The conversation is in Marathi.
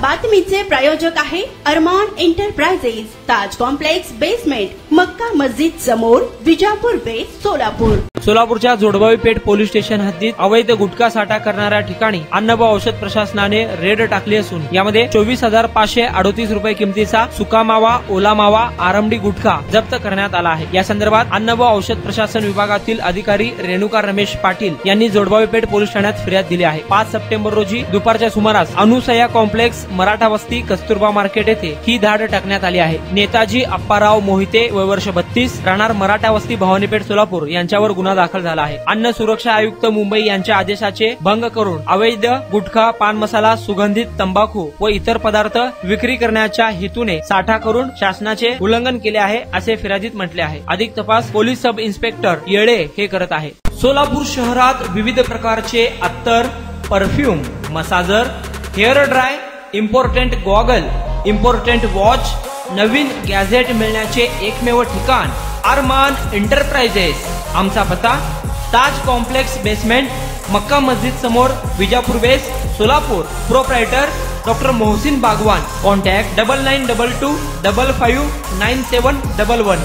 बातमीचे प्रायोजक आहे अरमान एंटरप्राइजेस, ताज कॉम्प्लेक्स बेसमेंट, मक्का मस्जिद समोर, विजापूर बेस, सोलापूर। सोलापूरच्या जोडबावी पेठ पोलीस स्टेशन हद्दीत अवैध गुटखा साठा करणाऱ्या ठिकाणी अन्न व औषध प्रशासनाने रेड टाकली असून यामध्ये 24,538 रुपये किमतीचा सुका मावा, ओला मावा, आरंडी गुटखा जप्त करण्यात आला आहे। या संदर्भात अन्न व औषध प्रशासन विभागातील अधिकारी रेणुका रमेश पाटील यांनी जोडबावी पेठ पोलीस ठाण्यात फिर्याद दिली आहे। 5 सप्टेंबर रोजी दुपारच्या सुमारास अनुसया कॉम्प्लेक्स, मराठा वस्ती, कस्तुरबा मार्केट येथे ही धाड टाकण्यात आली आहे। नेताजी अप्पाराव मोहिते, वय वर्ष 32, राहणार मराठा वस्ती, भवानीपेठ, सोलापूर यांच्यावर गुन्हा दाखल झाला आहे। अन्न सुरक्षा आयुक्त मुंबई यांच्या आदेशाचे भंग करून अवैध गुटखा, पान मसाला, सुगंधित तंबाखू व इतर पदार्थ विक्री करण्याच्या हेतूने साठा करून शासनाचे उल्लंघन केले आहे असे फिर्यादीत म्हटले आहे। अधिक तपास पोलीस सब इन्स्पेक्टर येळे हे करत आहे। सोलापूर शहरात विविध प्रकारचे अत्तर, perfume, massager, hair dry, important goggle, important watch, नवीन गॅझेट मिळण्याचे एकमेव ठिकाण अरमान एंटरप्राइजेस। आमचा पत्ता ताज कॉम्प्लेक्स बेसमेंट, मक्का मस्जिद समोर, विजापूर बेस, Solapur. Proprietor doctor Mohsin Bagwan. Contact 9922 55 9711।